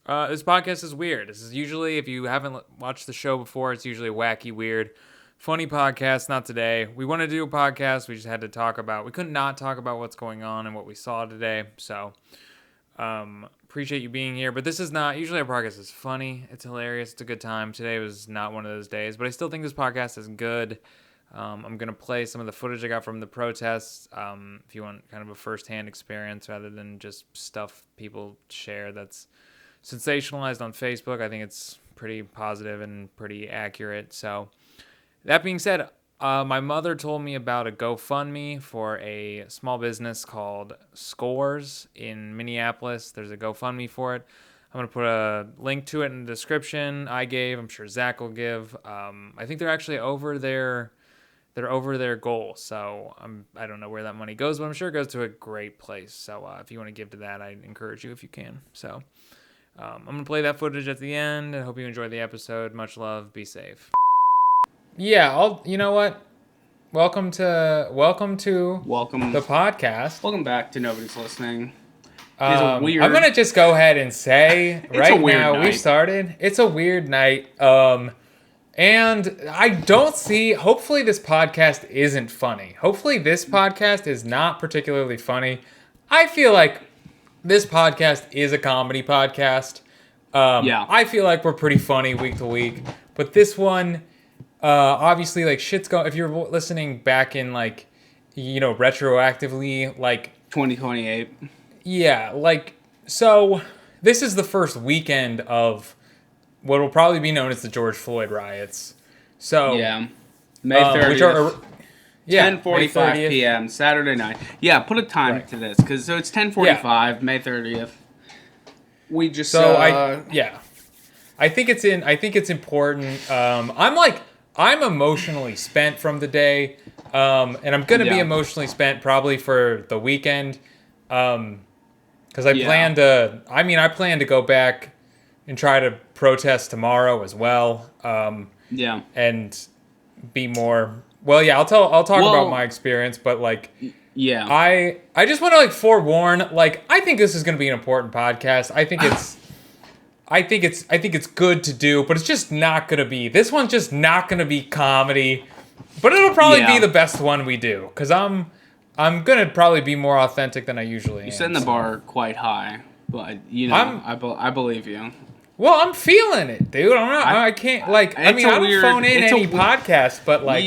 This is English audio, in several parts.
This podcast is weird. This is usually, if you haven't watched the show before, it's usually wacky, weird, funny podcast. Not today. We want to do a podcast. We just had to we could not talk about what's going on and what we saw today. So, appreciate you being here. But this is not, usually our podcast is funny. It's hilarious. It's a good time. Today was not one of those days, but I still think this podcast is good. I'm going to play some of the footage I got from the protests. If you want kind of a firsthand experience rather than just stuff people share that's sensationalized on Facebook. I think it's pretty positive and pretty accurate. So that being said, my mother told me about a GoFundMe for a small business called Scores in Minneapolis. There's a GoFundMe for it. I'm going to put a link to it in the description I gave. I'm sure Zach will give. I think they're actually over their goal. So I don't know where that money goes, but I'm sure it goes to a great place. So if you want to give to that, I encourage you if you can. So I'm going to play that footage at the end. I hope you enjoyed the episode. Much love. Be safe. Yeah, you know what? Welcome to the podcast. Welcome back to Nobody's Listening. I'm going to just go ahead and say right now night. We've started. It's a weird night. And I don't see, hopefully this podcast isn't funny. Hopefully this podcast is not particularly funny. I feel like this podcast is a comedy podcast. I feel like we're pretty funny week to week. But this one, obviously, like, shit's going... If you're listening back in, like, you know, retroactively, like... 2028. Yeah, like... So, this is the first weekend of what will probably be known as the George Floyd riots. So... Yeah. May 30th. Which are... 10:45 p.m. Saturday night. Yeah, put a time to this because it's 10:45 May 30th. We just I think it's important. I'm emotionally spent from the day, and I'm gonna be emotionally spent probably for the weekend, because I plan to go back and try to protest tomorrow as well. And be more. Well, yeah, I'll talk about my experience, but like, yeah, I just want to like forewarn, like, I think this is going to be an important podcast. I think it's good to do, but it's just not going to be. This one's just not going to be comedy, but it'll probably be the best one we do because I'm going to probably be more authentic than I usually am. You're setting the bar quite high, but you know, I believe you. Well, I'm feeling it, dude. I can't, like, I don't phone in any podcast, but, like,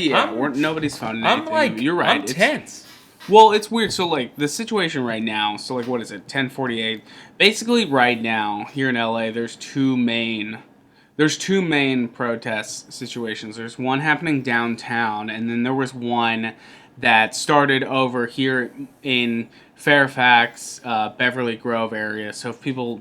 nobody's phoning anything. Like, you're right. I'm tense. Well, it's weird. So, like, the situation right now, so, like, what is it, 10:48? Basically, right now, here in LA, there's two main protest situations. There's one happening downtown, and then there was one that started over here in Fairfax, Beverly Grove area. So, if people...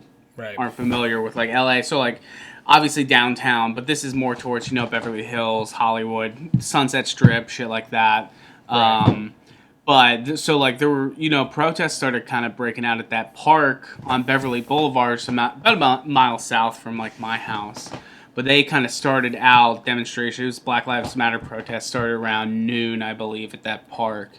aren't familiar with like LA, so like obviously downtown, but this is more towards, you know, Beverly Hills, Hollywood, Sunset Strip, shit like that. But so like there were, you know, protests started kind of breaking out at that park on Beverly Boulevard, so about a mile south from like my house. But they kind of started out demonstrations. Black Lives Matter protests started around noon, I believe, at that park,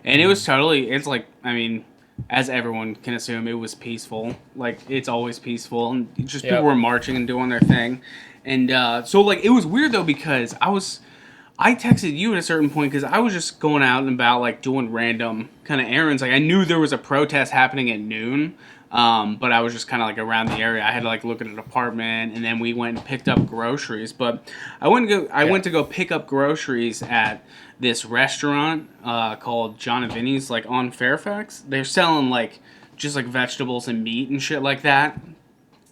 and it was it's like, I mean, as everyone can assume, it was peaceful. Like, it's always peaceful. And just people were marching and doing their thing. And so, like, it was weird, though, because I texted you at a certain point because I was just going out and about, like, doing random kind of errands. Like, I knew there was a protest happening at noon, but I was just kind of, like, around the area. I had to, like, look at an apartment, and then we went and picked up groceries. But I went to go pick up groceries at this restaurant called John and Vinny's, like, on Fairfax. They're selling, like, just, like, vegetables and meat and shit like that.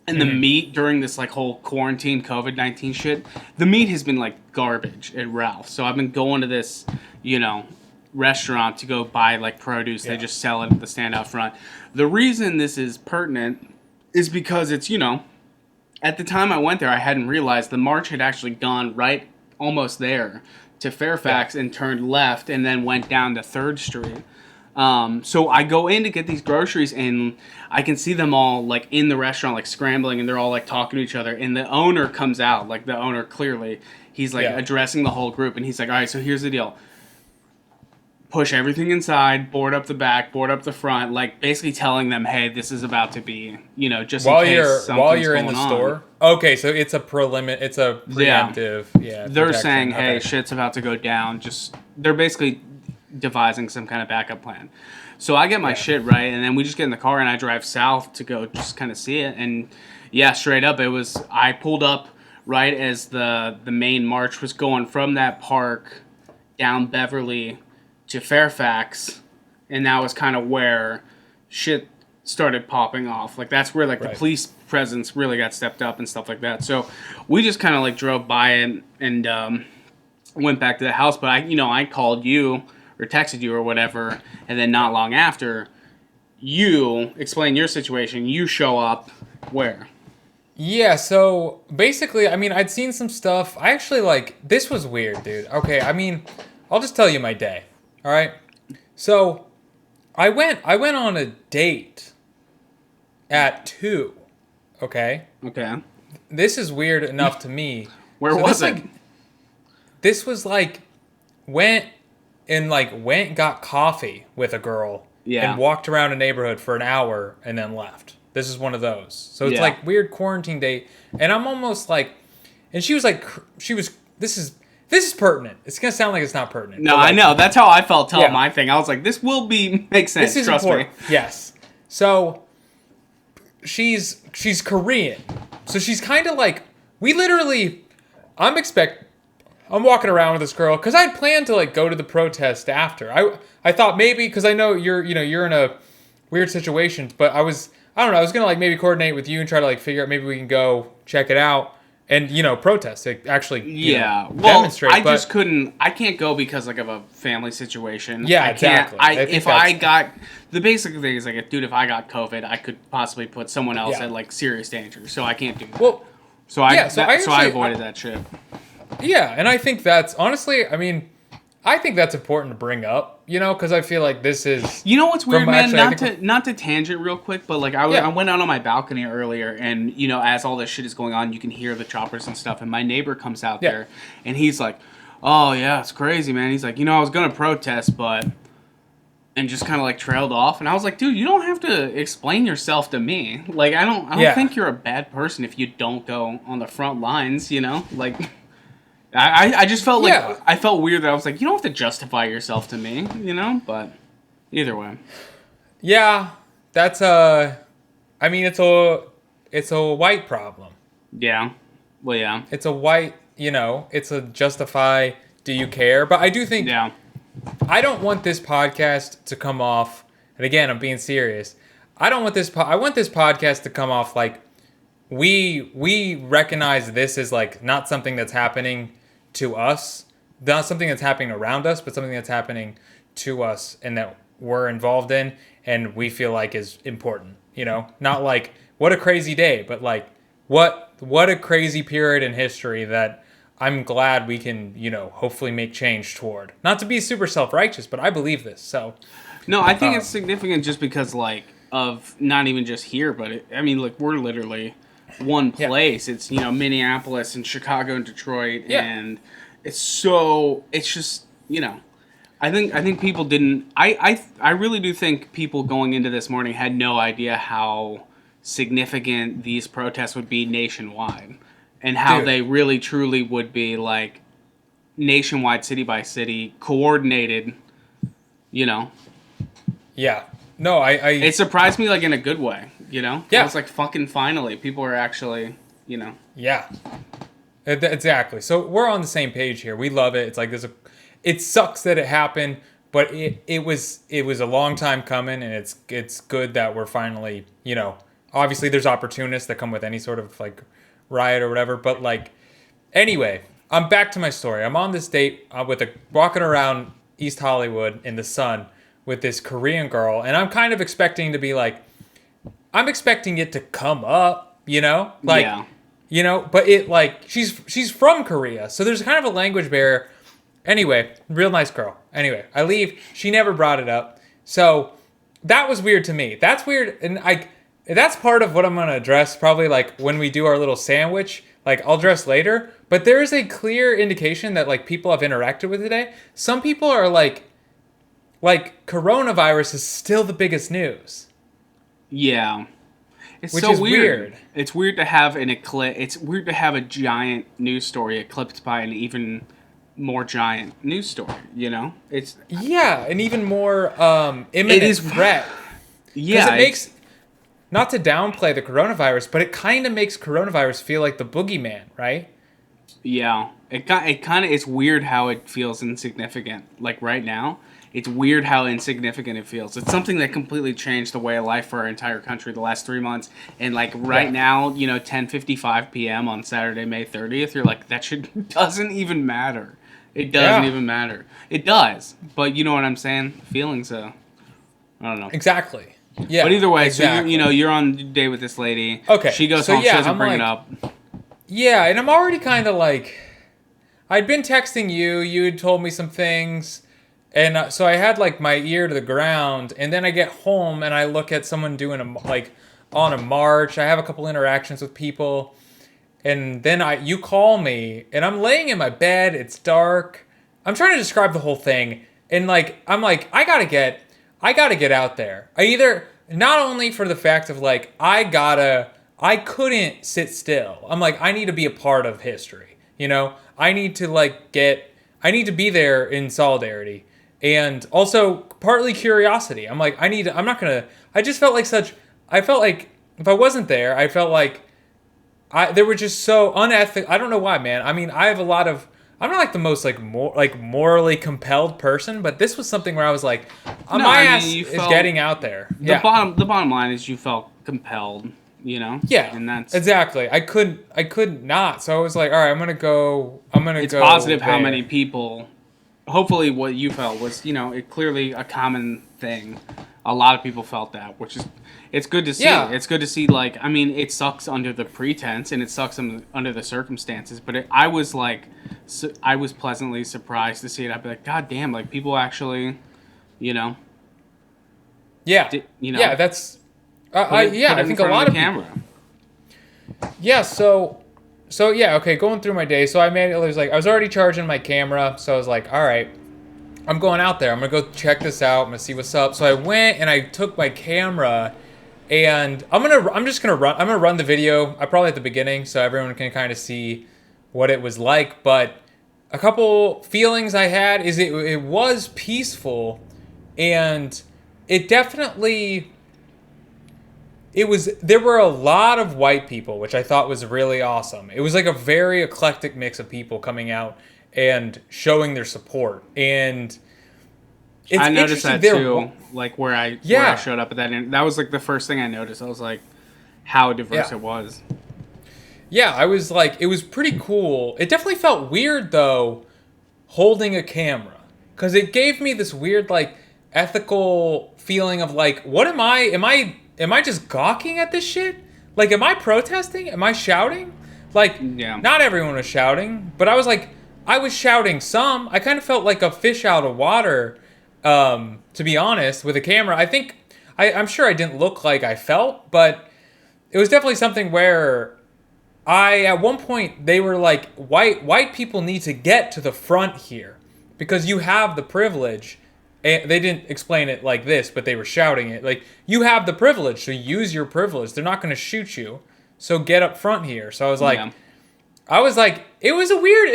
And the meat during this, like, whole quarantine COVID-19 shit, the meat has been, like, garbage at Ralph's. So I've been going to this, you know, restaurant to go buy, like, produce. They just sell it at the stand out front. The reason this is pertinent is because it's, you know, at the time I went there, I hadn't realized the march had actually gone right almost there to Fairfax and turned left and then went down to 3rd Street. So I go in to get these groceries and I can see them all like in the restaurant, like scrambling, and they're all like talking to each other. And the owner comes out, like the owner clearly, he's like addressing the whole group, and he's like, all right, so here's the deal. push everything inside, board up the back, board up the front, like basically telling them, hey, this is about to be, just in case while you're in the on. store. Okay, so it's a preemptive. Yeah, they're protection. saying, hey, Okay. shit's about to go down. They're basically devising some kind of backup plan. So I get my shit right, and then we just get in the car and I drive south to go just kind of see it. And yeah, straight up, I pulled up right as the main march was going from that park down Beverly to Fairfax, and that was kind of where shit started popping off. Like that's where like the police presence really got stepped up and stuff like that. So we just kind of like drove by and went back to the house. But I called you or texted you or whatever, and then not long after, you explain your situation. You show up where? Yeah, so basically, I mean, I'd seen some stuff. I actually this was weird, dude. Okay, I mean, I'll just tell you my day. All right. So, I went on a date at 2. Okay. Okay. This is weird enough to me. Where was it? This was went got coffee with a girl. Yeah. And walked around a neighborhood for an hour and then left. This is one of those. So it's weird quarantine date, and I'm almost and she was this is pertinent. It's gonna sound like it's not pertinent. No, I know. That's how I felt telling my thing. I was like, this will make sense. This is trust important. me. Yes. So she's Korean. So she's kind of we literally. I'm walking around with this girl because I'd planned to go to the protest after. I thought maybe because I know you're in a weird situation, but I don't know. I was gonna maybe coordinate with you and try to figure out maybe we can go check it out and protest to actually demonstrate. I just couldn't. I can't go because of a family situation. Yeah, exactly. The basic thing is if I got COVID, I could possibly put someone else at serious danger. So I can't do that. Well, so I avoided that shit. Yeah, and I think that's honestly, I mean, I think that's important to bring up, because I feel like this is. You know what's weird, man? Not to tangent real quick, but I went out on my balcony earlier, and as all this shit is going on, you can hear the choppers and stuff. And my neighbor comes out there, and he's like, "Oh yeah, it's crazy, man." He's like, "I was gonna protest, but," and just kind of trailed off. And I was like, "Dude, you don't have to explain yourself to me. I don't think you're a bad person if you don't go on the front lines. I just felt I felt weird that I was like, you don't have to justify yourself to me, but either way. Yeah, that's I mean, it's a white problem. Yeah. Well, yeah. It's a white, it's a justify, do you care? But I do think I don't want this podcast to come off, and again, I'm being serious. I want this podcast to come off we recognize this as not something that's happening to us, not something that's happening around us, but something that's happening to us and that we're involved in and we feel is important, not what a crazy day, but what a crazy period in history that I'm glad we can, hopefully make change toward. Not to be super self-righteous, but I believe this. So no, I think it's significant just because of not even just here, but we're literally one place. It's Minneapolis and Chicago and Detroit, and it's just I think people didn't. I really do think people going into this morning had no idea how significant these protests would be nationwide, and how they really truly would be nationwide, city by city, coordinated. Yeah. No, I it surprised me in a good way. Yeah. I was fucking finally. People are actually, Yeah. Exactly. So we're on the same page here. We love it. It's it sucks that it happened, but it was a long time coming, and it's good that we're finally, obviously there's opportunists that come with any sort of riot or whatever, but anyway, I'm back to my story. I'm on this date walking around East Hollywood in the sun with this Korean girl, and I'm kind of expecting to be I'm expecting it to come up, but it she's from Korea, so there's kind of a language barrier. Anyway, real nice girl. Anyway, I leave. She never brought it up, so that was weird to me. That's weird, and that's part of what I'm gonna address probably when we do our little sandwich. I'll address later, but there is a clear indication that people have interacted with today. Some people are like coronavirus is still the biggest news. Yeah. It's which so is weird. It's weird to have it's weird to have a giant news story eclipsed by an even more giant news story, you know? It's an even more imminent it is threat. Yeah, Because it makes, not to downplay the coronavirus, but it kind of makes coronavirus feel like the boogeyman, right? Yeah, it kind of it's weird how it feels insignificant. Like right now, it's weird how insignificant it feels. It's something that completely changed the way of life for our entire country the last 3 months. And like right now, 10:55 p.m. on Saturday, May 30th, you're like that shit doesn't even matter. It doesn't even matter. It does, but you know what I'm saying? Feelings, I don't know. Exactly. Yeah. But either way, exactly. so you're on a date with this lady. Okay. She goes home. She doesn't bring it up. Yeah, and I'm already kind of like, I'd been texting you. You had told me some things, and so I had like my ear to the ground. And then I get home and I look at someone doing on a march. I have a couple interactions with people, and then you call me, and I'm laying in my bed. It's dark. I'm trying to describe the whole thing, and like I'm like I gotta get out there. Not only for the fact of like I couldn't sit still. I'm like, I need to be a part of history. I need to be there in solidarity. And also partly curiosity. I'm like, I just felt like I felt like if I wasn't there, I felt like they were just so unethical. I don't know why, man. I mean, I'm not like the most morally compelled person, but this was something where I was like, ass is getting out there. The bottom line is you felt compelled, Yeah, and that's exactly. I couldn't not. So I was like, all right, I'm gonna go. It's positive how many people. Hopefully, what you felt was, it clearly a common thing. A lot of people felt that, which is, it's good to see. Yeah. It's good to see. Like, I mean, it sucks under the pretense and it sucks under the circumstances. But I was pleasantly surprised to see it. I'd be like, God damn! Like, people actually, Yeah. Yeah, that's. I think a lot of camera. Yeah. So yeah. Okay. Going through my day. So I was already charging my camera. So I was like, all right, I'm going out there. I'm gonna go check this out. I'm gonna see what's up. So I went and I took my camera, and I'm gonna run the video. I probably at the beginning, so everyone can kind of see what it was like. But a couple feelings I had is it was peaceful, and it definitely. There were a lot of white people, which I thought was really awesome. It was like a very eclectic mix of people coming out and showing their support. And I noticed that too, like where I showed up at that. And that was like the first thing I noticed. I was like, how diverse it was. Yeah, I was like, it was pretty cool. It definitely felt weird though, holding a camera, because it gave me this weird like ethical feeling of like, what am I just gawking at this shit? Like, am I protesting? Am I shouting? Like, not everyone was shouting, but I was shouting some. I kind of felt like a fish out of water, to be honest, with a camera. I think, I'm sure I didn't look like I felt, but it was definitely something where at one point, they were like, white people need to get to the front here because you have the privilege. And they didn't explain it like this, but they were shouting it. Like, you have the privilege, so use your privilege. They're not going to shoot you, so get up front here. So I was like, it's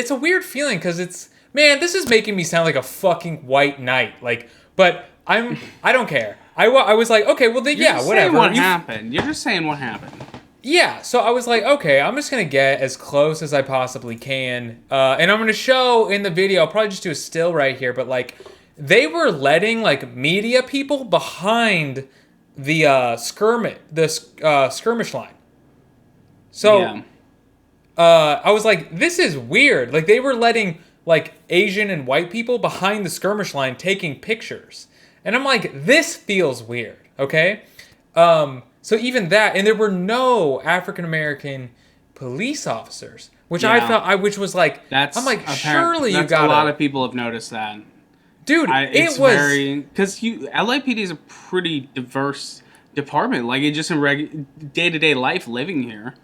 a weird feeling because man, this is making me sound like a fucking white knight. Like, but I don't care. I was like, okay, well, whatever. What happened? You're just saying what happened. Yeah, so I was like, okay, I'm just going to get as close as I possibly can. And I'm going to show in the video, I'll probably just do a still right here, but like, they were letting like media people behind the skirmish line. So I was like, this is weird. Like, they were letting like Asian and white people behind the skirmish line taking pictures. And I'm like, this feels weird, okay? So even that, and there were no African American police officers, which I felt, which was like, I'm like, surely you got a lot of people have noticed that. Dude, it was because LAPD is a pretty diverse department. Like, it just in day-to-day life living here.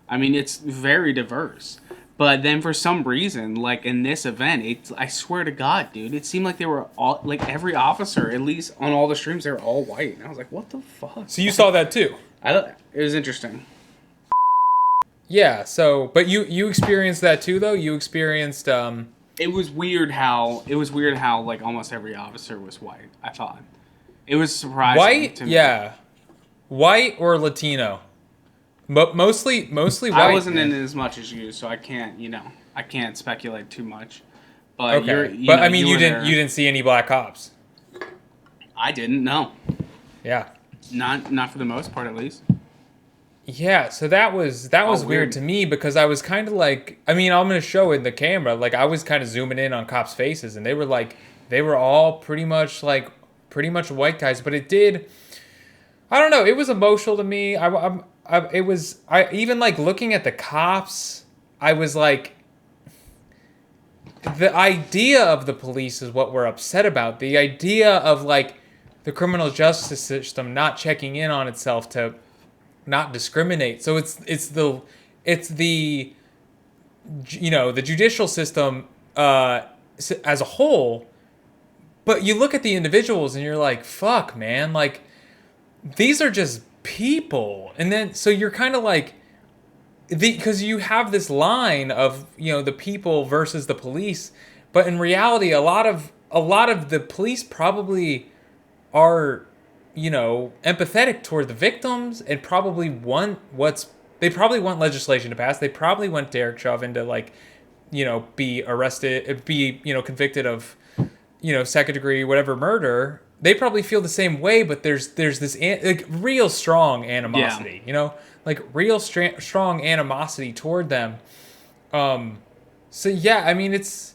I mean, it's very diverse. But then for some reason, like in this event, I swear to God, dude, it seemed like they were all, like every officer, at least on all the streams, they were all white. And I was like, what the fuck? So you saw that too? It was interesting. Yeah, so, but you experienced that too, though? You experienced, It was weird how, like, almost every officer was white, I thought. It was surprising white? to me. Yeah. White or Latino? But mostly white. I wasn't man. in it as much as you, so I can't speculate too much. But okay. But I mean, you didn't see any black cops. I didn't know. Yeah. Not for the most part, at least. Yeah, so that was weird to me because I was kind of like, I mean, I'm going to show in the camera, like I was kind of zooming in on cops' faces and they were all pretty much white guys, but I don't know, it was emotional to me. I even like looking at the cops, I was like, the idea of the police is what we're upset about. The idea of like the criminal justice system not checking in on itself to not discriminate. So it's the the judicial system as a whole, but you look at the individuals and you're like, fuck, man, like these are just people. And then so you're kind of like, because you have this line of the people versus the police, but in reality a lot of the police probably are empathetic toward the victims and probably want legislation to pass. They probably want Derek Chauvin to be arrested, be convicted of second degree whatever murder. They probably feel the same way, but there's this real strong animosity, real strong animosity toward them. So yeah, I mean it's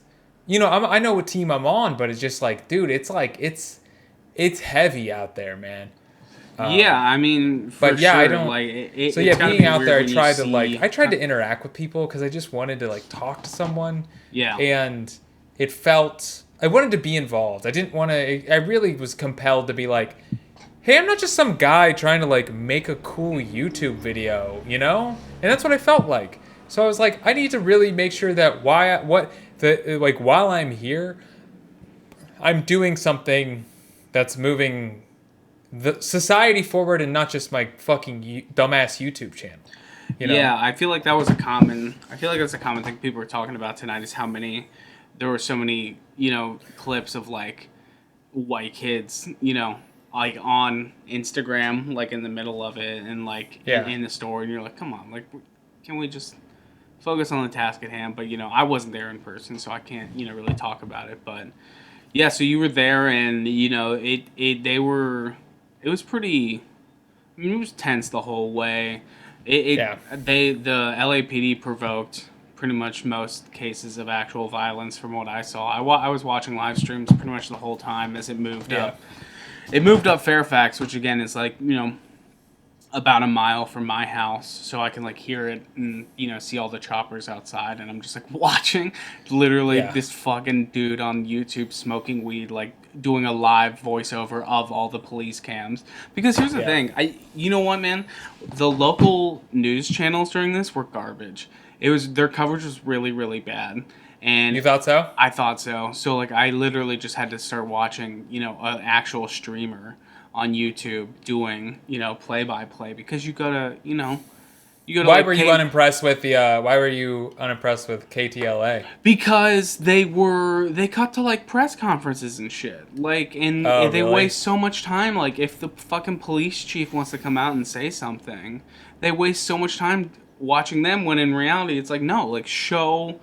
I know what team I'm on, but it's just like, dude, it's heavy out there, man. Yeah, I mean, but yeah, sure, I don't like. So yeah, being out there, I tried to interact with people because I just wanted to talk to someone. Yeah. And it felt I wanted to be involved. I didn't want to. I really was compelled to be like, hey, I'm not just some guy trying to make a cool YouTube video, And that's what I felt like. So I was like, I need to really make sure that while I'm here, I'm doing something that's moving the society forward and not just my fucking dumbass YouTube channel. Yeah, I feel like that's a common thing people were talking about tonight is how there were so many, clips of white kids, on Instagram, in the middle of it and in the store, and you're like, come on, can we just focus on the task at hand? But I wasn't there in person, so I can't really talk about it. But yeah, so you were there, and it was pretty. I mean, it was tense the whole way. The LAPD provoked pretty much most cases of actual violence from what I saw. I was watching live streams pretty much the whole time as it moved up. It moved up Fairfax, which again is about a mile from my house, so I can hear it and see all the choppers outside, and I'm just watching literally this fucking dude on YouTube smoking weed, doing a live voiceover of all the police cams. Because here's the thing, you know what, man, the local news channels during this were garbage. Their coverage was really, really bad. And you thought so? I thought so. So I literally just had to start watching an actual streamer on YouTube doing, play-by-play, because you gotta. Why were you unimpressed with KTLA? Because they cut to press conferences and shit. And they waste so much time. If the fucking police chief wants to come out and say something, they waste so much time watching them, when in reality it's no, show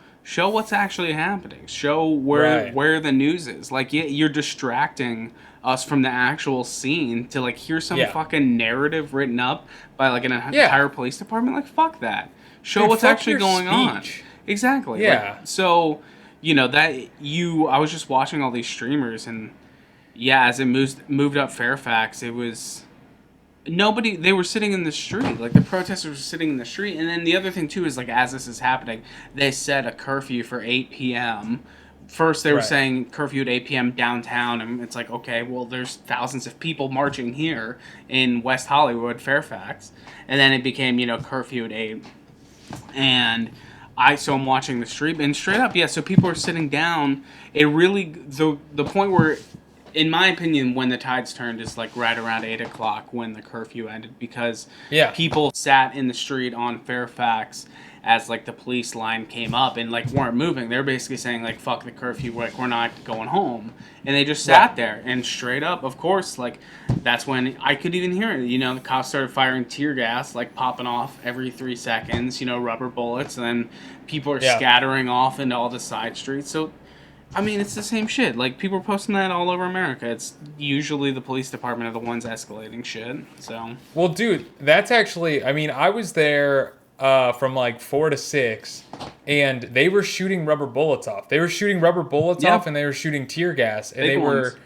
what's actually happening. Show where the news is. You're distracting us from the actual scene to hear some fucking narrative written up by an entire police department. Fuck that. Show what's actually going on. Exactly. Yeah. I was just watching all these streamers, and as it moved up Fairfax, it was nobody. They were sitting in the street. The protesters were sitting in the street. And then the other thing too is as this is happening, they set a curfew for 8 p.m. First, they were saying curfew at 8 p.m. downtown, and it's okay, well, there's thousands of people marching here in West Hollywood, Fairfax, and then it became, curfew at 8. And I'm watching the street, and straight up, yeah. So people are sitting down. It really the point where, in my opinion, when the tides turned is like right around 8 o'clock when the curfew ended, because people sat in the street on Fairfax as like the police line came up and like weren't moving. They're basically saying like fuck the curfew, like we're not going home, and they just sat there. And straight up, of course, like that's when I could even hear it. You know, the cops started firing tear gas, like popping off every 3 seconds. You know, rubber bullets, and then people are scattering off into all the side streets. So I mean, it's the same shit. Like, people are posting that all over America. It's usually the police department are the ones escalating shit, so... Well, dude, that's actually... I mean, I was there from, like, 4 to 6, and they were shooting rubber bullets off. They were shooting rubber bullets off, and they were shooting tear gas. And Big were... ones.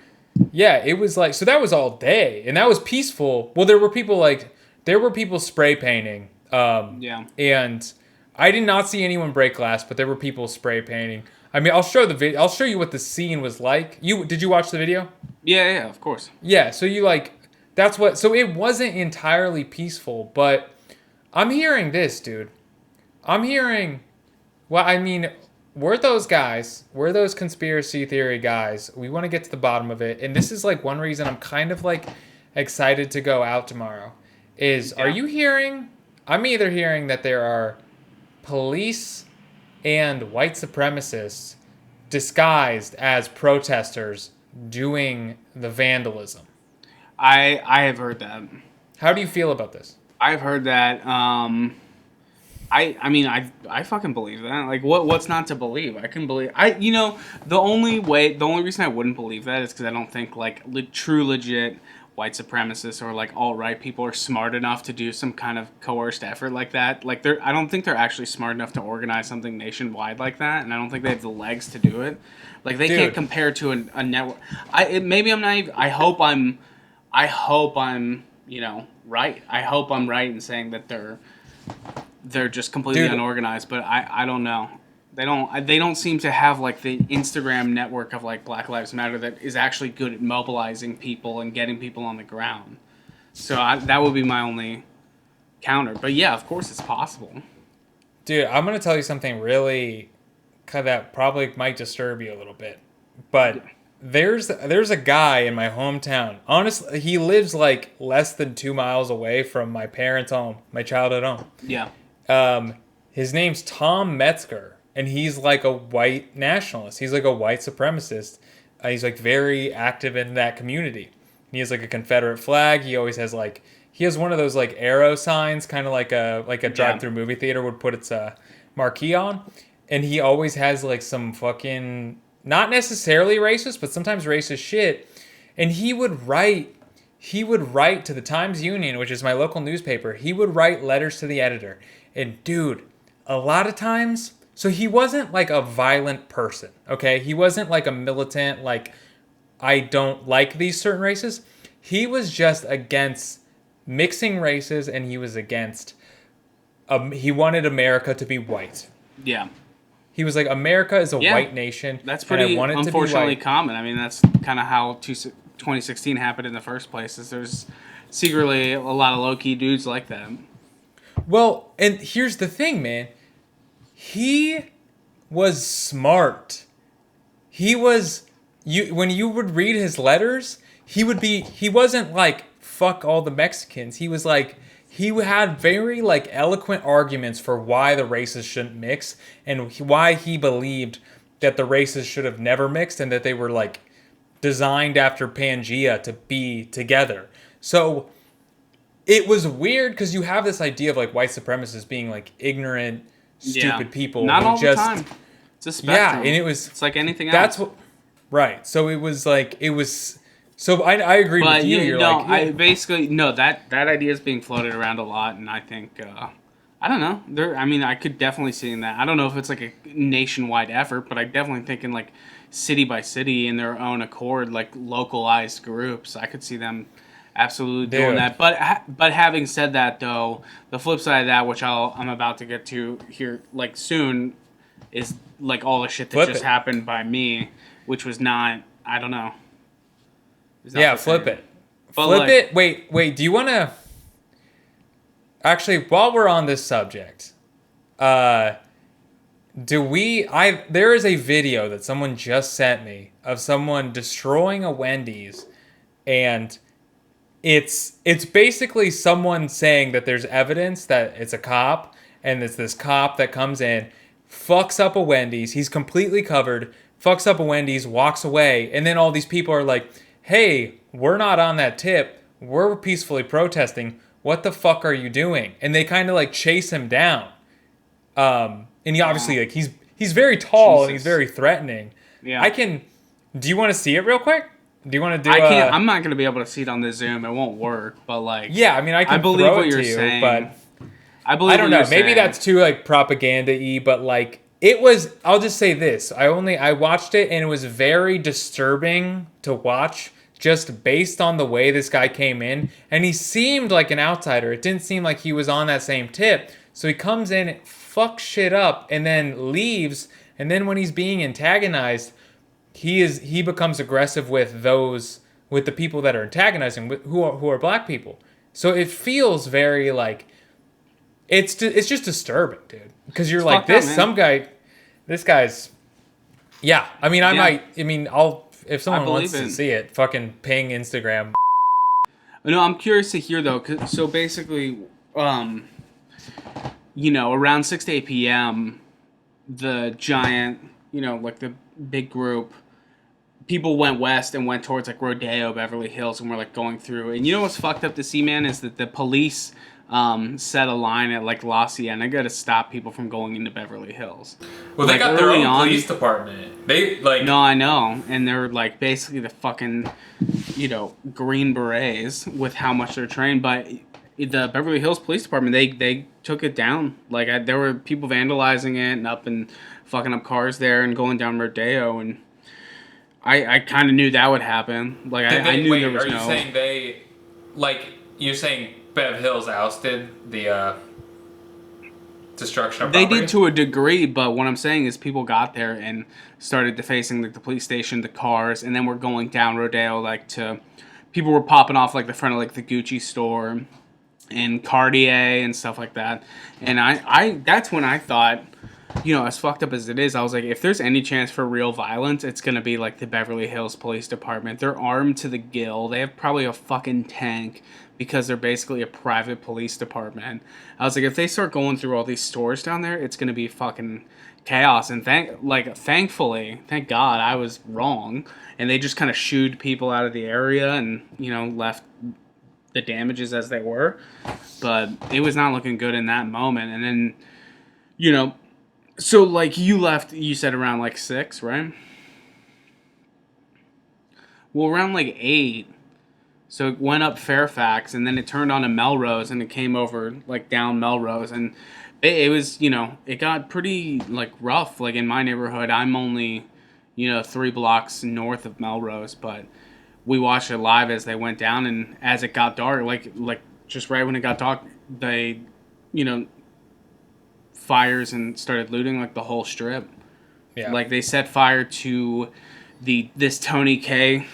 Yeah, it was like... So that was all day, and that was peaceful. Well, there were people, like... There were people spray painting. And I did not see anyone break glass, but there were people spray painting. I mean, I'll show the video. I'll show you what the scene was like. Did you watch the video? Yeah, of course. Yeah, so you like that's what. So it wasn't entirely peaceful, but I'm hearing this, dude. I'm hearing. Well, I mean, we're those guys. We're those conspiracy theory guys. We want to get to the bottom of it, and this is like one reason I'm kind of like excited to go out tomorrow. Are you hearing? I'm either hearing that there are police and white supremacists disguised as protesters doing the vandalism. I have heard that. How do you feel about this? I've heard that. I mean, I fucking believe that. Like, what's not to believe? I can believe. The only reason I wouldn't believe that is because I don't think like true legit white supremacists or like alt-right people are smart enough to do some kind of coerced effort like that. Like I don't think they're actually smart enough to organize something nationwide like that, and I don't think they have the legs to do it. Like they can't compare to a network. Maybe I'm naive. I hope I'm right. I hope I'm right in saying that they're just completely unorganized. But I don't know. They don't seem to have like the Instagram network of like Black Lives Matter that is actually good at mobilizing people and getting people on the ground. So that would be my only counter. But yeah, of course it's possible. Dude, I'm going to tell you something really that probably might disturb you a little bit. But there's a guy in my hometown. Honestly, he lives like less than 2 miles away from my parents' home, my childhood home. Yeah. His name's Tom Metzger. And he's like a white nationalist. He's like a white supremacist. He's like very active in that community. He has like a Confederate flag. He always has like he has one of those like arrow signs, kind of like a drive-through movie theater would put its marquee on. And he always has like some fucking not necessarily racist, but sometimes racist shit. And he would write to the Times-Union, which is my local newspaper. He would write letters to the editor. And dude, a lot of times. So he wasn't like a violent person, okay? He wasn't like a militant, like, I don't like these certain races. He was just against mixing races, and he was against, he wanted America to be white. Yeah. He was like, America is a white nation. That's pretty unfortunately common. I mean, that's kind of how 2016 happened in the first place, is there's secretly a lot of low-key dudes like that. Well, and here's the thing, man. He was smart. When you would read his letters, he wasn't like, fuck all the Mexicans. He was like, he had very like eloquent arguments for why the races shouldn't mix and why he believed that the races should have never mixed and that they were like designed after Pangea to be together. So it was weird because you have this idea of like white supremacists being like ignorant, stupid people. Not all the time. It's a spectrum. Yeah, and it's like anything else. That's what. Right. So it was. So I agree with you. You're that idea is being floated around a lot, and I think I don't know. I could definitely see in that. I don't know if it's like a nationwide effort, but I definitely think in like city by city in their own accord, like localized groups. I could see them absolutely doing that. But having said that, though, the flip side of that, which I'm about to get to here like soon, is like all the shit that happened by me, which was not. I don't know. Flip it. Flip it. Wait. Do you want to? Actually, while we're on this subject, There is a video that someone just sent me of someone destroying a Wendy's, and it's basically someone saying that there's evidence that it's a cop, and it's this cop that comes in, fucks up a Wendy's, he's completely covered, fucks up a Wendy's, walks away, and then all these people are like, hey, we're not on that tip, we're peacefully protesting, what the fuck are you doing? And they kind of like chase him down. And he obviously like he's very tall and he's very threatening. Yeah. Do you want to see it real quick? Do you want to do? I can't. I'm not gonna be able to see it on the Zoom. It won't work. But like, yeah, I mean, I can believe throw what it you're to you, saying. but I believe. I don't know. Maybe saying. that's too like propaganda-y, but like it was. I'll just say this: I watched it and it was very disturbing to watch, just based on the way this guy came in, and he seemed like an outsider. It didn't seem like he was on that same tip. So he comes in, fucks shit up, and then leaves. And then when he's being antagonized, he becomes aggressive with the people that are antagonizing, who are black people. So it feels very like it's just disturbing, dude. Because you're like this guy's. Yeah, I mean, if someone wants to see it, fucking ping Instagram. No, I'm curious to hear though. So basically, around 6 to 8 p.m., the giant, like the big group, people went west and went towards like Rodeo, Beverly Hills, and we're like going through. And you know what's fucked up to see, man, is that the police set a line at like La Cienega to stop people from going into Beverly Hills. Well, they got their own police department. They like. No, I know, and they're like basically the fucking, Green Berets with how much they're trained. But the Beverly Hills Police Department, they took it down. Like there were people vandalizing it and fucking up cars there and going down Rodeo, and I kind of knew that would happen. Like I knew there was no. Are you saying they, like you're saying Bev Hills ousted the destruction of property? They did to a degree, but what I'm saying is people got there and started defacing like the police station, the cars, and then we're going down Rodeo people were popping off like the front of like the Gucci store and Cartier and stuff like that. And I that's when I thought, as fucked up as it is, I was like, if there's any chance for real violence, it's going to be like the Beverly Hills Police Department. They're armed to the gill. They have probably a fucking tank because they're basically a private police department. I was like, if they start going through all these stores down there, it's going to be fucking chaos. And thankfully, thank God, I was wrong. And they just kind of shooed people out of the area and, left the damages as they were. But it was not looking good in that moment. And then, so like you left, you said around like 6, right? Well, around like 8. So it went up Fairfax, and then it turned onto Melrose, and it came over, like, down Melrose, and it was, it got pretty, like, rough. Like, in my neighborhood, I'm only, 3 blocks north of Melrose, but we watched it live as they went down, and as it got dark, like just right when it got dark, they, fires and started looting, like, the whole strip. Yeah. Like, they set fire to this Tony K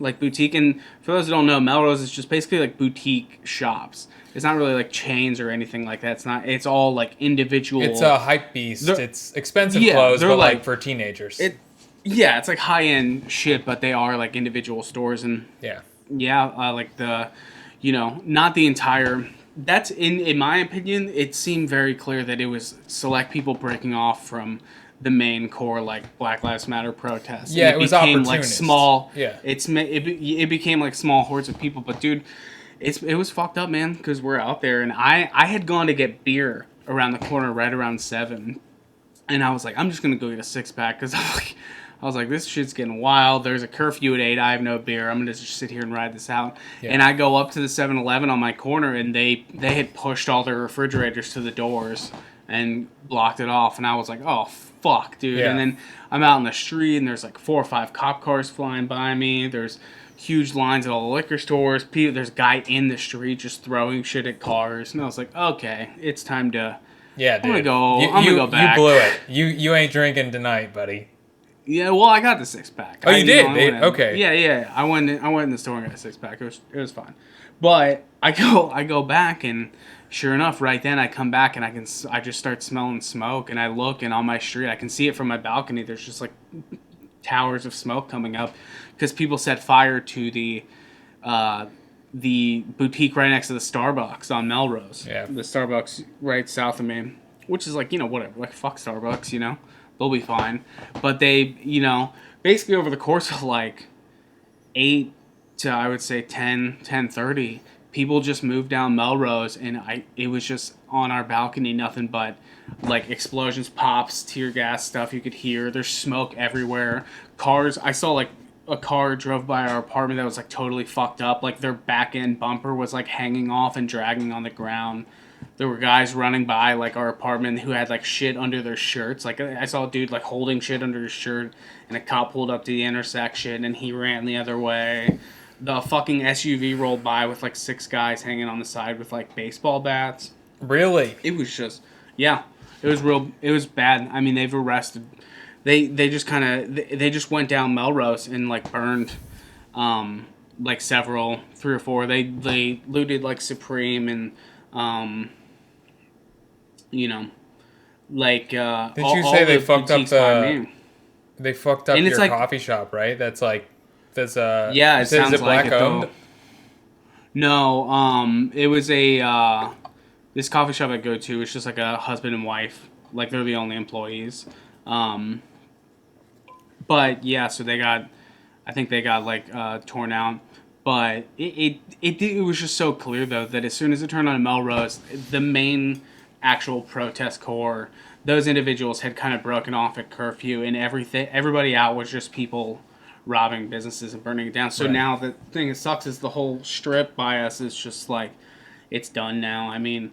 like boutique, and for those who don't know, Melrose is just basically like boutique shops. It's not really like chains or anything like that. It's all like individual. It's a hype beast. It's expensive clothes, but like for teenagers. It's like high end shit, but they are like individual stores, and like the, not the entire. That's in my opinion, it seemed very clear that it was select people breaking off from the main core, like, Black Lives Matter protests. Yeah, it was opportunist. Like small. Yeah. It became like small hordes of people, but dude, it was fucked up, man. Because we're out there, and I had gone to get beer around the corner right around 7, and I was like, I'm just gonna go get a 6-pack because I was like, this shit's getting wild. There's a curfew at 8. I have no beer. I'm gonna just sit here and ride this out. Yeah. And I go up to the 7-Eleven on my corner, and they had pushed all their refrigerators to the doors and blocked it off, and I was like, oh fuck, dude. Yeah. And then I'm out in the street, and there's like 4 or 5 cop cars flying by me. There's huge lines at all the liquor stores. There's a guy in the street just throwing shit at cars, and I was like, okay, it's time to. Yeah, dude. I'm gonna go back. You blew it. You ain't drinking tonight, buddy. Yeah, well, I got the 6-pack. Oh, you did? Okay. Yeah. I went in the store and got a 6-pack. It was fine. But I go back, and sure enough, right then I come back and I just start smelling smoke, and I look, and on my street I can see it from my balcony. There's just like towers of smoke coming up because people set fire to the boutique right next to the Starbucks on Melrose. Yeah. The Starbucks right south of me, which is like, whatever, like fuck Starbucks, they'll be fine. But they, basically over the course of like 8 to, I would say 10:30, people just moved down Melrose, and it was just on our balcony, nothing but like explosions, pops, tear gas stuff you could hear. There's smoke everywhere. Cars, I saw like a car drove by our apartment that was like totally fucked up. Like their back end bumper was like hanging off and dragging on the ground. There were guys running by like our apartment who had like shit under their shirts. Like I saw a dude like holding shit under his shirt, and a cop pulled up to the intersection and he ran the other way. The fucking SUV rolled by with like 6 guys hanging on the side with like baseball bats. Really? It was just, yeah, it was bad. I mean, they've arrested, they just kind of, they just went down Melrose and like burned, like 3 or 4. They looted like Supreme and, like, did you say they fucked up they fucked up your like, coffee shop, right? That's like, yeah, it sounds is it black like owned? No, it was this coffee shop I go to. It's just like a husband and wife, like they're the only employees. But yeah, so I think they got like torn out. But it was just so clear though that as soon as it turned on Melrose, the main actual protest core, those individuals had kind of broken off at curfew, and everybody out was just people robbing businesses and burning it down. So now the thing that sucks is the whole strip by us is just like, it's done now. I mean,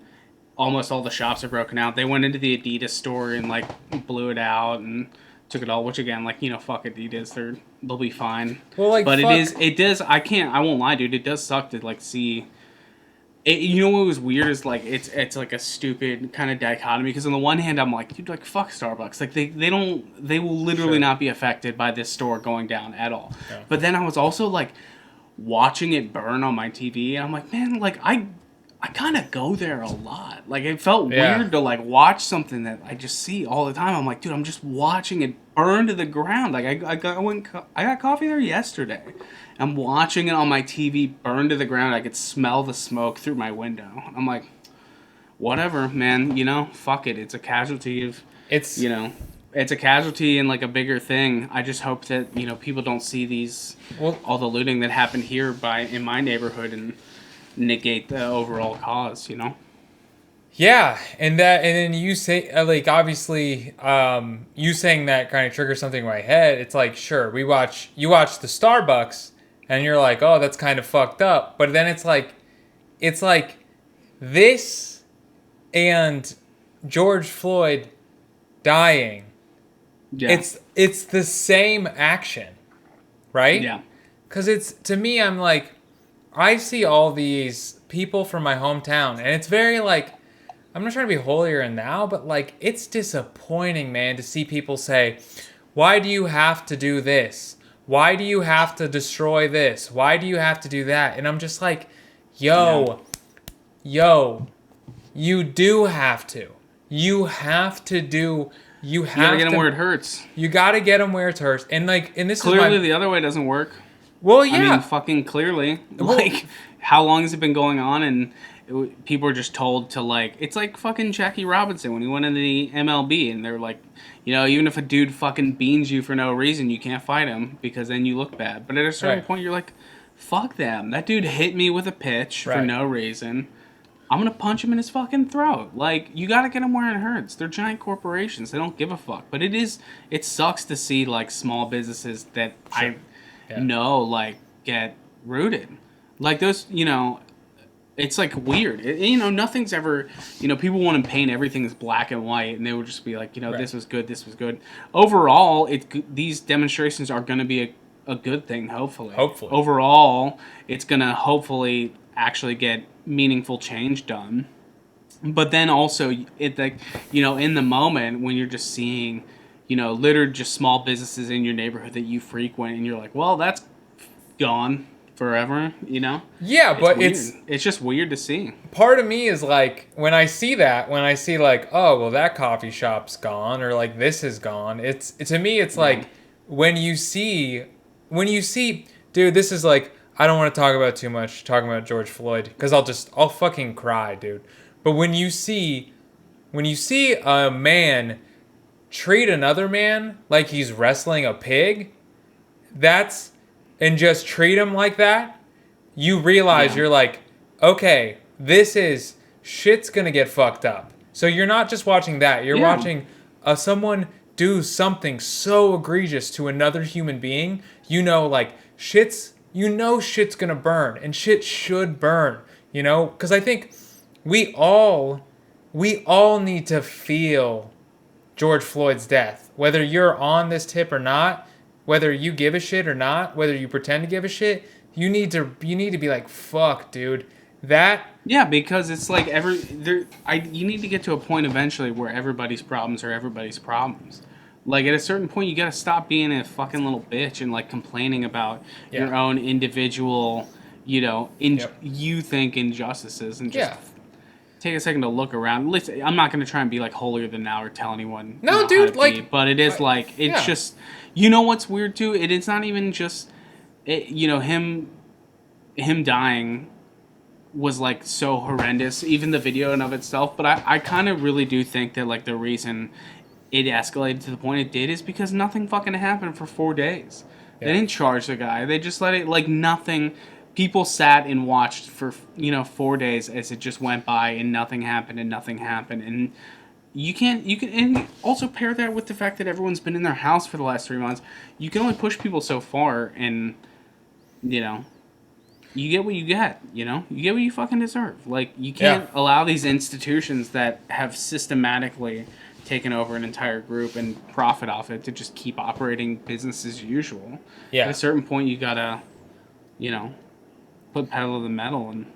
almost all the shops are broken out. They went into the Adidas store and like blew it out and took it all, which again, like, fuck Adidas, they'll be fine. Well, like, but it does, I won't lie, dude, it does suck to like see it. What was weird is like it's like a stupid kind of dichotomy, because on the one hand I'm like, dude, like fuck Starbucks, like they will literally not be affected by this store going down at all. Yeah. But then I was also like watching it burn on my TV, and I'm like, man, like I kind of go there a lot. Like it felt weird to like watch something that I just see all the time. I'm like, dude, I'm just watching it burn to the ground. Like I got coffee there yesterday. I'm watching it on my TV burn to the ground. I could smell the smoke through my window. I'm like, whatever, man. Fuck it. It's a casualty of. It's a casualty in like a bigger thing. I just hope that people don't see all the looting that happened here in my neighborhood and negate the overall cause. Yeah, and then you say like, obviously, you saying that kind of triggers something in my head. It's like, sure, you watch the Starbucks, and you're like, oh, that's kind of fucked up. But then it's like this and George Floyd dying. Yeah. It's the same action, right? Yeah. Because to me, I'm like, I see all these people from my hometown, and it's very like, I'm not trying to be holier than thou, but like, it's disappointing, man, to see people say, why do you have to do this? Why do you have to destroy this? Why do you have to do that? And I'm just like, yo, you do have to. You gotta get them where it hurts. You gotta get them where it hurts. And like, and this clearly the other way doesn't work. Well, yeah. I mean, fucking clearly. Like, how long has it been going on? And people are just told to like, it's like fucking Jackie Robinson when he went into the MLB, and they're like, even if a dude fucking beans you for no reason, you can't fight him because then you look bad. But at a certain point, you're like, fuck them. That dude hit me with a pitch for no reason. I'm going to punch him in his fucking throat. Like, you got to get them where it hurts. They're giant corporations. They don't give a fuck. But it sucks to see, like, small businesses that I know, like, get rooted. Like, those, it's, like, weird. Nothing's ever, people want to paint everything as black and white, and they would just be like, this was good, this was good. Overall, these demonstrations are going to be a good thing, hopefully. Overall, it's going to hopefully actually get meaningful change done. But then also, in the moment when you're just seeing, littered just small businesses in your neighborhood that you frequent, and you're like, well, that's gone. forever, you know? Yeah, but it's just weird to see. Part of me is like, when I see like, oh, well, that coffee shop's gone, or like this is gone. To me, it's like when you see, dude, this is like, I don't want to talk about too much talking about George Floyd because I'll fucking cry, dude. But when you see a man treat another man like he's wrestling a pig, and just treat him like that, you realize you're like, okay, shit's gonna get fucked up. So you're not just watching that, you're watching someone do something so egregious to another human being. Shit's gonna burn, and shit should burn, because I think we all need to feel George Floyd's death, whether you're on this tip or not, whether you give a shit or not, whether you pretend to give a shit. You need to be like, fuck, dude. Because it's like you need to get to a point eventually where everybody's problems are everybody's problems. Like, at a certain point, you gotta stop being a fucking little bitch and like complaining about your own individual, you think injustices, and just take a second to look around. Listen, I'm not gonna try and be like holier than thou or tell anyone. No, dude, but it is just, what's weird too? It's not even just, him dying was like so horrendous, even the video in of itself. But I kind of really do think that like the reason it escalated to the point it did is because nothing fucking happened for 4 days. They didn't charge the guy. They just let it, like, nothing. People sat and watched for 4 days as it just went by, and nothing happened, and you can and also pair that with the fact that everyone's been in their house for the last 3 months. You can only push people so far, and you get what you get. You get what you fucking deserve. Like, you can't allow these institutions that have systematically taken over an entire group and profit off it to just keep operating business as usual. At a certain point, you gotta put pedal to the metal, and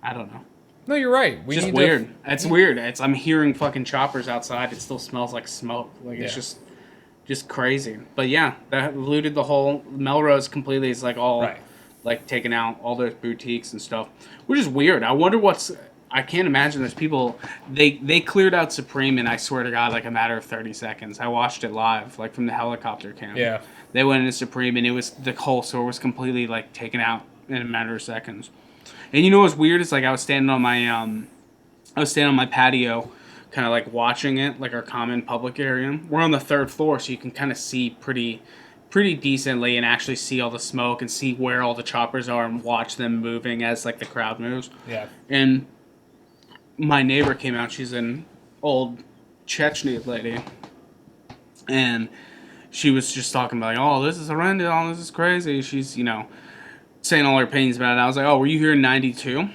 I don't know. No, you're right. It's weird. It's weird. I'm hearing fucking choppers outside. It still smells like smoke. Like, it's just crazy. But yeah, that looted the whole Melrose completely. It's like all like taking out all those boutiques and stuff, which is weird. I wonder I can't imagine there's people. They cleared out Supreme in, I swear to God, like a matter of 30 seconds. I watched it live, like from the helicopter cam. Yeah. They went into Supreme, and the whole store was completely like taken out in a matter of seconds. And you know what's weird? It's like I was standing on my patio, kind of like watching it, like our common public area. We're on the 3rd floor, so you can kind of see pretty decently and actually see all the smoke and see where all the choppers are and watch them moving as like the crowd moves. Yeah. And my neighbor came out. She's an old Chechen lady, and she was just talking about like, oh, this is horrendous, oh, this is crazy. She's saying all her opinions about it. I was like, oh, were you here in '92,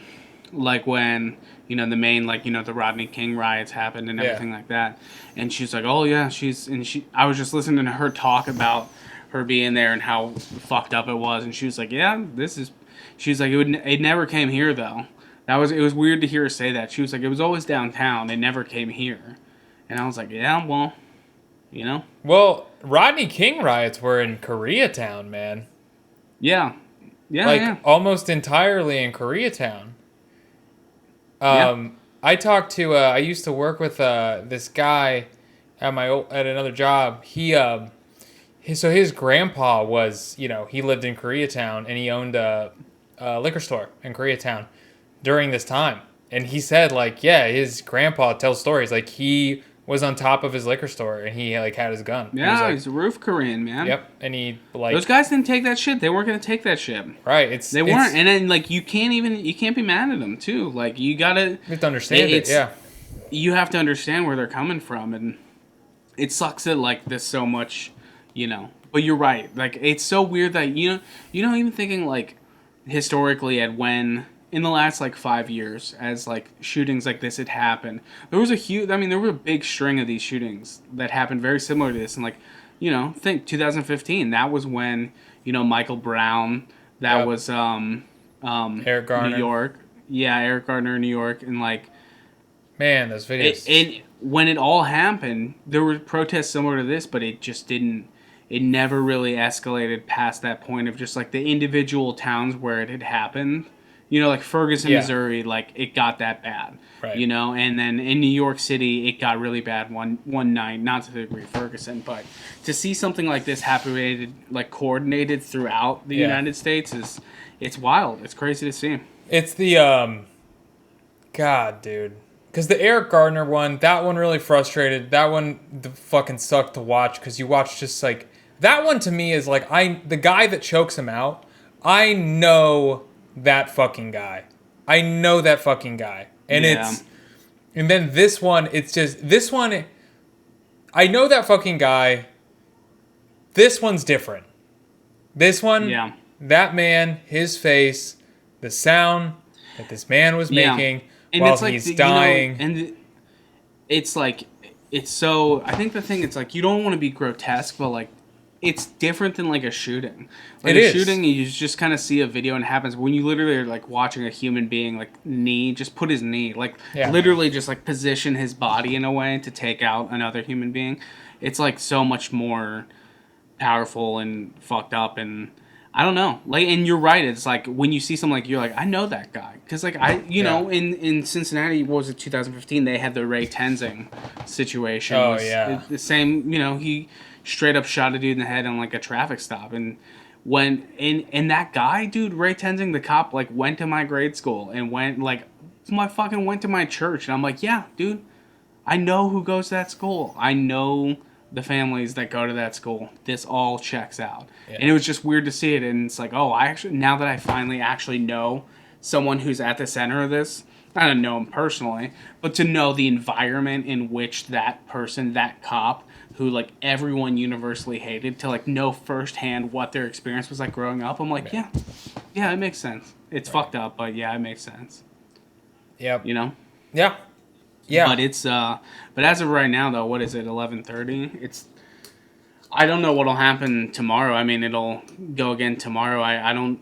like when the main the Rodney King riots happened and everything like that? And she's like, oh yeah, I was just listening to her talk about her being there and how fucked up it was, and she was like, yeah, she's like, it never came here though. It was weird to hear her say that. She was like, it was always downtown. It never came here. And I was like, yeah, well, Well, Rodney King riots were in Koreatown, man. Yeah. Yeah, almost entirely in Koreatown. I talked to, I used to work with this guy at another job. So his grandpa was, he lived in Koreatown, and he owned a liquor store in Koreatown during this time. And he said, his grandpa tells stories. Like, he was on top of his liquor store, and he, had his gun. Yeah, he's a roof Korean, man. Yep, and he, those guys didn't take that shit. They weren't going to take that shit. Right, They weren't. And then, you can't be mad at them, too. Like, you gotta... You have to understand it, yeah. You have to understand where they're coming from, and it sucks that, there's so much, But you're right. Like, it's so weird that, even thinking, historically at when... in the last 5 years, as shootings like this had happened, there was a big string of these shootings that happened very similar to this. And think 2015, that was when, Michael Brown, that was Eric Garner, New York. Yeah, Eric Garner, New York. And man, those videos. When it all happened, there were protests similar to this, but it just didn't it never really escalated past that point of just like the individual towns where it had happened. You know, like Ferguson, Missouri, like it got that bad. Right. You know, and then in New York City, it got really bad one night. Not to the degree of Ferguson, but to see something like this happen, like coordinated throughout the United States it's wild. It's crazy to see. It's the God, dude. Because the Eric Gardner one, that one really frustrated. That one fucking sucked to watch because you watch just like that one to me is like the guy that chokes him out. I know that fucking guy. I know that fucking guy, and and then this one, it's just this one. I know that fucking guy. This one's different. This one, that man, his face, the sound that this man was making. And while it's like he's dying. And it's like, it's so, I think the thing, it's like, you don't want to be grotesque, but like, it's different than like a shooting. Like a shooting, you just kind of see a video and it happens. When you literally are like watching a human being, like just put his knee, like literally just like position his body in a way to take out another human being. It's like so much more powerful and fucked up, and I don't know. Like, and you're right. It's like when you see something like you're like, I know that guy because like you know in Cincinnati, what was it, 2015? They had the Ray Tenzing situation. Oh yeah, the same. You know, he straight up shot a dude in the head on like a traffic stop, and when and that guy, dude, Ray Tenzing, the cop, like went to my grade school and went to my church, and I'm like, yeah, dude, I know who goes to that school. I know the families that go to that school. This all checks out. Yeah. And it was just weird to see it, and it's like, oh, now that I finally actually know someone who's at the center of this, I don't know him personally, but to know the environment in which that person, that cop, who like everyone universally hated, to like know firsthand what their experience was like growing up, I'm like, yeah, it makes sense. It's fucked up, but yeah, it makes sense. Yep. You know? Yeah. Yeah. But it's but as of right now though, what is it, 11:30? I don't know what'll happen tomorrow. I mean, it'll go again tomorrow. I'm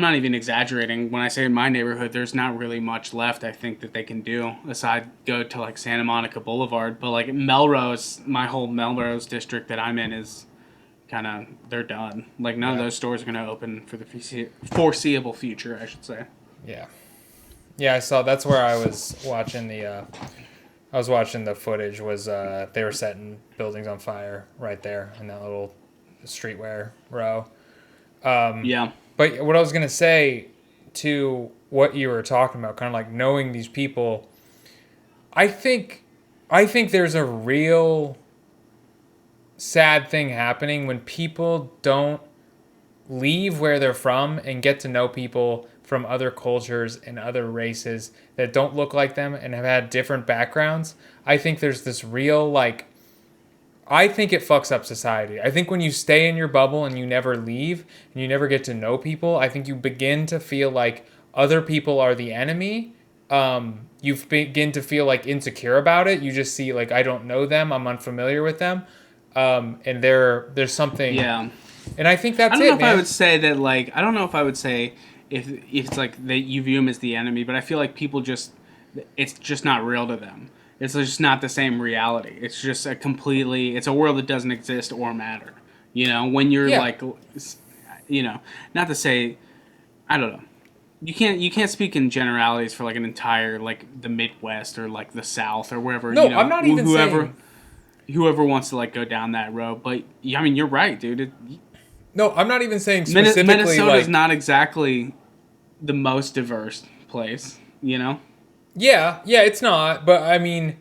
not even exaggerating when I say in my neighborhood there's not really much left I think that they can do aside go to like Santa Monica Boulevard, but like Melrose, my whole Melrose district that I'm in is kind of, they're done. Like none of those stores are going to open for the foreseeable future, I should say. Yeah. Yeah, I saw. That's where I was watching the footage. Was they were setting buildings on fire right there in that little streetwear row. But what I was gonna say to what you were talking about, kind of like knowing these people, I think there's a real sad thing happening when people don't leave where they're from and get to know people from other cultures and other races that don't look like them and have had different backgrounds. I think there's this real, I think it fucks up society. I think when you stay in your bubble and you never leave and you never get to know people, I think you begin to feel like other people are the enemy. You begin to feel like insecure about it. You just see like, I don't know them. I'm unfamiliar with them. And there's something. Yeah. And I think that's it, I don't know if man. I would say that, like, I don't know if I would say if it's like that you view them as the enemy, but I feel like people it's just not real to them. It's just not the same reality. It's just it's a world that doesn't exist or matter. You know, when you're like, you know, not to say, I don't know. You can't speak in generalities for like an entire, like the Midwest or like the South or wherever. No, you know, I'm not even saying. Whoever wants to like go down that road, but I mean, you're right, dude. No, I'm not even saying specifically. Minnesota's not exactly the most diverse place, you know? Yeah, it's not. But I mean,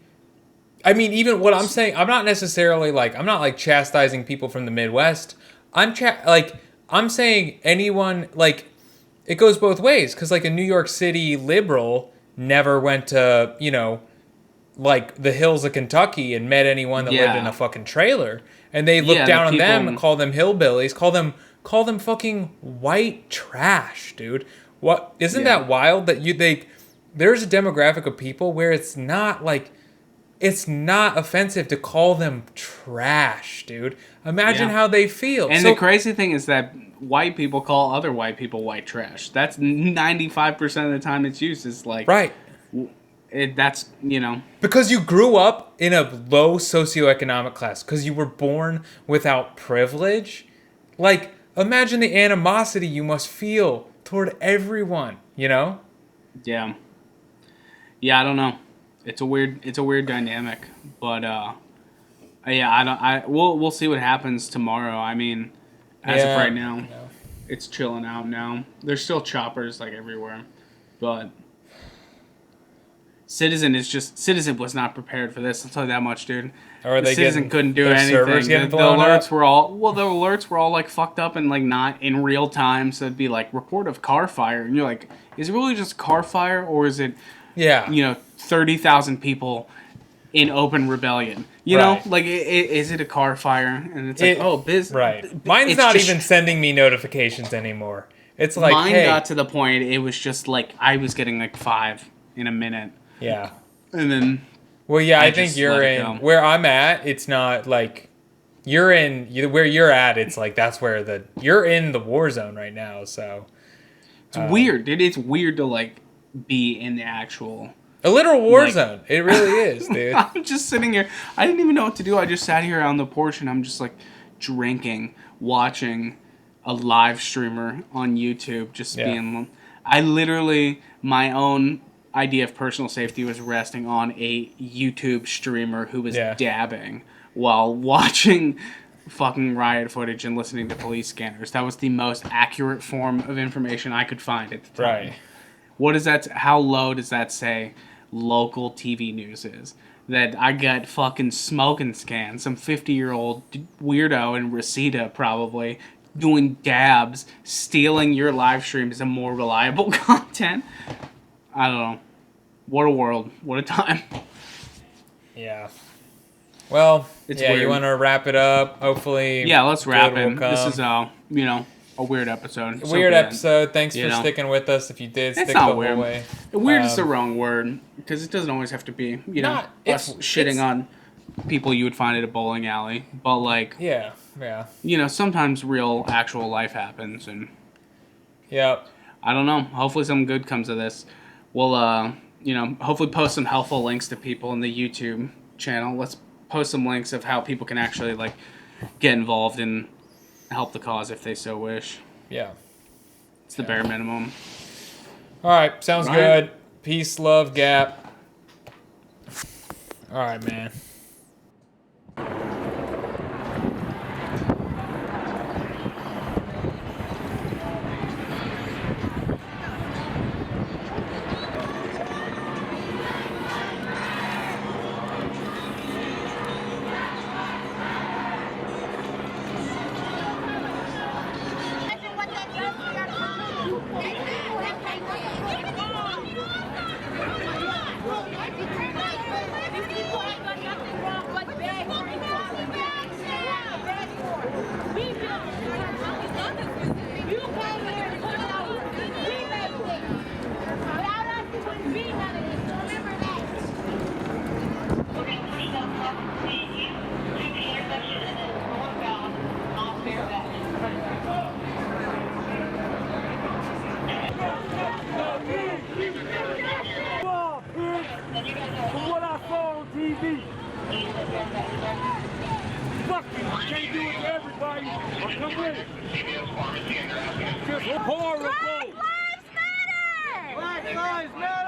even what I'm saying, I'm not necessarily I'm not like chastising people from the Midwest. I'm saying anyone, like, it goes both ways. Because like a New York City liberal never went to, you know, like the hills of Kentucky and met anyone that lived in a fucking trailer. And they look down on them and call them hillbillies, call them fucking white trash, dude. What isn't that wild that there's a demographic of people where it's not offensive to call them trash, dude. Imagine how they feel. And the crazy thing is that white people call other white people white trash. That's 95% of the time it's used. Is like, right. that's, you know. Because you grew up in a low socioeconomic class. Because you were born without privilege. Like, imagine the animosity you must feel toward everyone, you know? Yeah. Yeah, I don't know. It's a weird dynamic, but yeah, we'll see what happens tomorrow. I mean, as of right now, it's chilling out now. There's still choppers like everywhere, but Citizen was not prepared for this. I'll tell you that much, dude. Or they Citizen couldn't do anything. The alerts were all like fucked up and like not in real time. So it'd be like report of car fire, and you're like, is it really just car fire, or is it, 30,000 people in open rebellion? You know, like is it a car fire? And it's like, right. Mine's not even sending me notifications anymore. It's like mine got to the point it was just like I was getting like 5 in a minute. Yeah. And then. Well, yeah, I think you're in where I'm at. It's not like where you're at. It's like that's where you're in the war zone right now. So it's weird. It is weird to like be in the actual a literal war zone. It really is, dude. I'm just sitting here. I didn't even know what to do. I just sat here on the porch and I'm just like drinking, watching a live streamer on YouTube, just being. I literally my own idea of personal safety was resting on a YouTube streamer who was dabbing while watching fucking riot footage and listening to police scanners. That was the most accurate form of information I could find at the time. Right. What is that? How low does that say local TV news is? That I got fucking smoking scan, some 50-year-old weirdo in Reseda probably doing dabs, stealing your live stream as a more reliable content. I don't know. What a world. What a time. Yeah. Well, it's weird. You want to wrap it up? Hopefully. Yeah, let's wrap it. This is, a weird episode. Weird episode. Thanks for sticking with us. If you did, stick the whole way. Weird is the wrong word, because it doesn't always have to be, us shitting on people you would find at a bowling alley. But, like... Yeah. Sometimes real, actual life happens, and... Yep. I don't know. Hopefully something good comes of this. We'll, hopefully post some helpful links to people in the YouTube channel. Let's post some links of how people can actually, like, get involved and help the cause if they so wish. Yeah. It's the bare minimum. All right. Sounds good. Peace, love, gap. All right, man. Can't do it to everybody. Come with it. Just horrible. Black Lives Matter! Black Lives Matter!